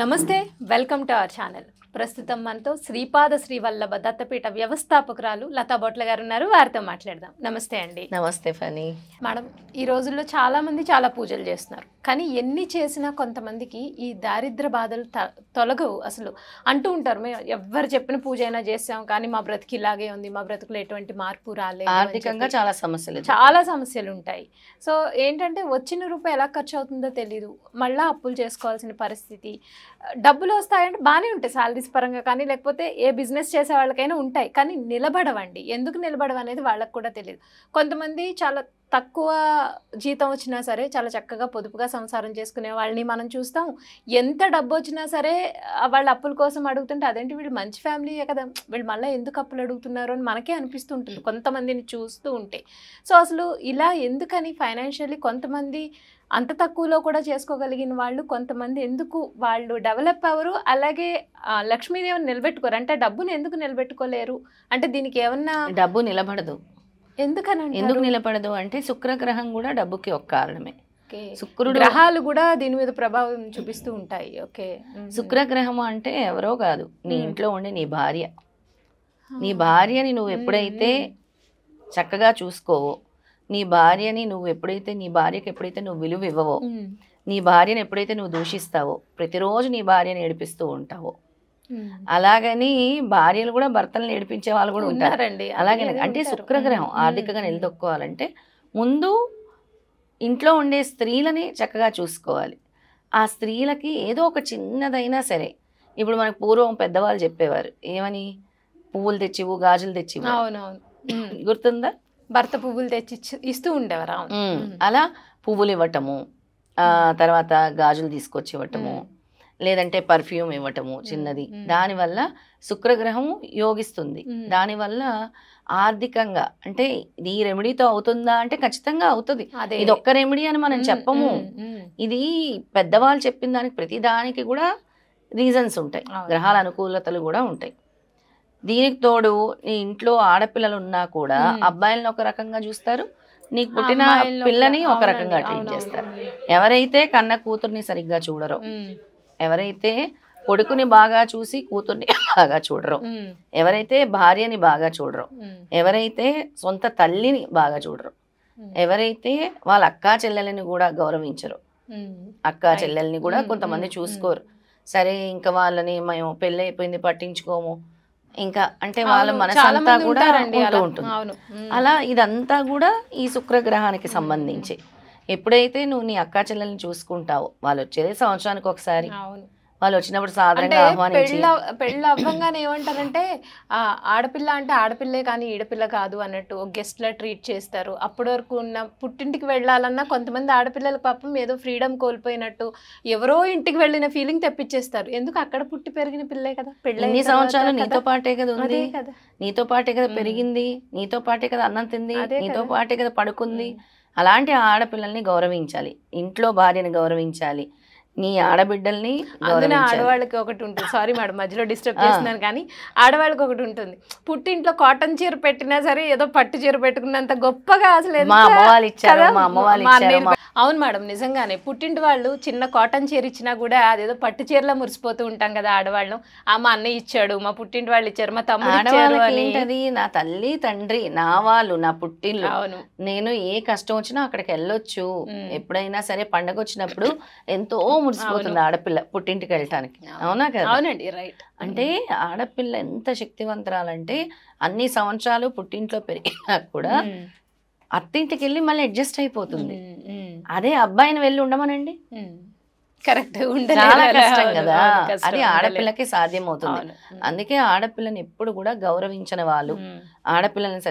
నమస్తే welcome to our channel. ప్రస్తుతం మనతో శ్రీపాద శ్రీవల్లభ దత్తపీఠ వ్యవస్థాపకురాలు లతా బొట్ల గారు ఉన్నారు. వారితో మాట్లాడదాం. నమస్తే అండి. నమస్తే ఫనీ మేడం, ఈ రోజుల్లో చాలా మంది చాలా పూజలు చేస్తున్నారు, కానీ ఎన్ని చేసినా కొంతమందికి ఈ దారిద్ర బాధలు తొలగవు అసలు. అంటూ ఉంటారు, మేము ఎవరు చెప్పిన పూజ అయినా చేసాం కానీ మా బ్రతికి ఇలాగే ఉంది, మా బ్రతుకులో ఎటువంటి మార్పు రాలేదు, ఆర్థికంగా చాలా సమస్యలు ఉంటాయి. సో ఏంటంటే వచ్చిన రూపాయి ఎలా ఖర్చు అవుతుందో తెలీదు, మళ్ళీ అప్పులు చేసుకోవాల్సిన పరిస్థితి. డబ్బులు వస్తాయంటే బాగానే ఉంటాయి సాలరీస్ పరంగా, కానీ లేకపోతే ఏ బిజినెస్ చేసే వాళ్ళకైనా ఉంటాయి, కానీ నిలబడవండి. ఎందుకు నిలబడవు అనేది వాళ్ళకు కూడా తెలియదు. కొంతమంది చాలా తక్కువ జీతం వచ్చినా సరే చాలా చక్కగా పొదుపుగా సంసారం చేసుకునే వాళ్ళని మనం చూస్తాం. ఎంత డబ్బు వచ్చినా సరే వాళ్ళ అప్పుల కోసం అడుగుతుంటే అదేంటి వీళ్ళు మంచి ఫ్యామిలీయే కదా, వీళ్ళు మళ్ళీ ఎందుకు అప్పులు అడుగుతున్నారు అని మనకే అనిపిస్తుంటుంది కొంతమందిని చూస్తూ ఉంటే. సో అసలు ఇలా ఎందుకని ఫైనాన్షియల్లీ కొంతమంది అంత తక్కువలో కూడా చేసుకోగలిగిన వాళ్ళు, కొంతమంది ఎందుకు వాళ్ళు డెవలప్ అవ్వరు, అలాగే లక్ష్మీదేవిని నిలబెట్టుకోరు అంటే డబ్బుని ఎందుకు నిలబెట్టుకోలేరు అంటే దీనికి ఏమన్నా డబ్బు నిలబడదు. ఎందుకు నిలబడదు అంటే శుక్రగ్రహం కూడా డబ్బుకి ఒక కారణమే. శుక్రుడు గ్రహాలు కూడా దీని మీద ప్రభావం చూపిస్తూ ఉంటాయి. ఓకే, శుక్రగ్రహం అంటే ఎవరో కాదు, నీ ఇంట్లో ఉండే నీ భార్య. నీ భార్యని నువ్వు ఎప్పుడైతే చక్కగా చూసుకోవో, నీ భార్యకి ఎప్పుడైతే నువ్వు విలువ ఇవ్వవో, నీ భార్యని ఎప్పుడైతే నువ్వు దూషిస్తావో, ప్రతిరోజు నీ భార్యని ఏడిపిస్తూ ఉంటావో, అలాగని భార్యలు కూడా భర్తలను ఏడిపించే వాళ్ళు కూడా ఉంటారండి. అలాగే అంటే శుక్రగ్రహం ఆర్థికంగా నిలదొక్కోవాలంటే ముందు ఇంట్లో ఉండే స్త్రీలని చక్కగా చూసుకోవాలి. ఆ స్త్రీలకి ఏదో ఒక చిన్నదైనా సరే, ఇప్పుడు మనకు పూర్వం పెద్దవాళ్ళు చెప్పేవారు ఏమని, పువ్వులు తెచ్చివు, గాజులు తెచ్చివు. గుర్తుందా? భర్త పువ్వులు తెచ్చి ఇస్తూ ఉండేవారు. అలా పువ్వులు ఇవ్వటము, తర్వాత గాజులు తీసుకొచ్చి ఇవ్వటము, లేదంటే పర్ఫ్యూమ్ ఇవ్వటము చిన్నది. దానివల్ల శుక్రగ్రహం యోగిస్తుంది. దానివల్ల ఆర్థికంగా అంటే ఈ రెమెడీతో అవుతుందా అంటే ఖచ్చితంగా అవుతుంది. ఇది ఒక్క రెమెడీ అని మనం చెప్పము. ఇది పెద్దవాళ్ళు చెప్పిన దానికి ప్రతి దానికి కూడా రీజన్స్ ఉంటాయి, గ్రహాల అనుకూలతలు కూడా ఉంటాయి. దీనికి తోడు నీ ఇంట్లో ఆడపిల్లలు ఉన్నా కూడా అబ్బాయిలను ఒక రకంగా చూస్తారు, నీకు పుట్టిన పిల్లని ఒక రకంగా ట్రీట్ చేస్తారు. ఎవరైతే కన్న కూతుర్ని సరిగ్గా చూడరో, ఎవరైతే కొడుకుని బాగా చూసి కూతుర్ని బాగా చూడరు, ఎవరైతే భార్యని బాగా చూడరు, ఎవరైతే సొంత తల్లిని బాగా చూడరు, ఎవరైతే వాళ్ళ అక్కా చెల్లెలని కూడా గౌరవించరు, అక్కా చెల్లెల్ని కూడా కొంతమంది చూసుకోరు. సరే ఇంకా వాళ్ళని మేము పెళ్ళి అయిపోయింది పట్టించుకోము, ఇంకా అంటే వాళ్ళ మనసంతా కూడా ఉంటుంది. అలా ఇదంతా కూడా ఈ శుక్రగ్రహానికి సంబంధించి. ఎప్పుడైతే నువ్వు నీ అక్కా చెల్లెల్ని చూసుకుంటావో, వాళ్ళు వచ్చేది సంవత్సరానికి ఒకసారి, వాళ్ళు వచ్చినప్పుడు సాధారణంగా ఆహ్వానించి పెళ్ళి అవ్వంగానే ఏమంటారంటే ఆడపిల్ల అంటే ఆడపిల్లే కానీ ఈడపిల్ల కాదు అన్నట్టు గెస్ట్ లా ట్రీట్ చేస్తారు. అప్పటి వరకు ఉన్న పుట్టింటికి వెళ్ళాలన్నా కొంతమంది ఆడపిల్లల పాపం ఏదో ఫ్రీడమ్ కోల్పోయినట్టు ఎవరో ఇంటికి వెళ్ళిన ఫీలింగ్ తెప్పించేస్తారు. ఎందుకు అక్కడ పుట్టి పెరిగిన పిల్లే కదా, పెళ్ళి సంవత్సరాలు నీతో పాటే కదా ఉంది, నీతో పాటే కదా పెరిగింది, నీతో పాటే కదా అన్నం తింది, నీతో పాటే కదా పడుకుంది. అలాంటి ఆడపిల్లల్ని గౌరవించాలి, ఇంట్లో భార్యని గౌరవించాలి, నీ ఆడబిడ్డల్ని. ఆడవాళ్ళకి ఒకటి ఉంటుంది, సారీ మేడం మధ్యలో డిస్టర్బ్ చేస్తున్నాను, కానీ ఆడవాళ్ళకి ఒకటి ఉంటుంది, పుట్టింట్లో కాటన్ చీర పెట్టినా సరే ఏదో పట్టు చీర పెట్టుకున్నంత గొప్పగా అసలు అవును మేడం, నిజంగానే పుట్టింటి వాళ్ళు చిన్న కాటన్ చీర ఇచ్చినా కూడా అదేదో పట్టు చీరలో మురిసిపోతూ ఉంటాం కదా ఆడవాళ్ళం. మా అన్నయ్య ఇచ్చాడు, మా పుట్టింటి వాళ్ళు ఇచ్చారు, మా తమ్ముడు ఇచ్చారు అని. నా తల్లి తండ్రి నా వాళ్ళు, నా పుట్టిల్లు, నేను ఏ కష్టం వచ్చినా అక్కడికి వెళ్ళొచ్చు. ఎప్పుడైనా సరే పండగ వచ్చినప్పుడు ఎంతో మురిసిపోతుంది ఆడపిల్ల పుట్టింటికి వెళ్ళటానికి. అవునా కదా? అవునండి, రైట్. అంటే ఆడపిల్ల ఎంత శక్తివంతరాలంటే అన్ని సంవత్సరాలు పుట్టింట్లో పెరిగినా కూడా అత్తింటికి వెళ్ళి మళ్ళీ అడ్జస్ట్ అయిపోతుంది. అదే అబ్బాయిని వెళ్ళి ఉండమనండి, కరెక్ట్, చాలా కష్టం కదా. అది ఆడపిల్లకి సాధ్యం అవుతుంది. అందుకే ఆడపిల్లని ఎప్పుడు కూడా గౌరవించని వాళ్ళు, ఆడపిల్లని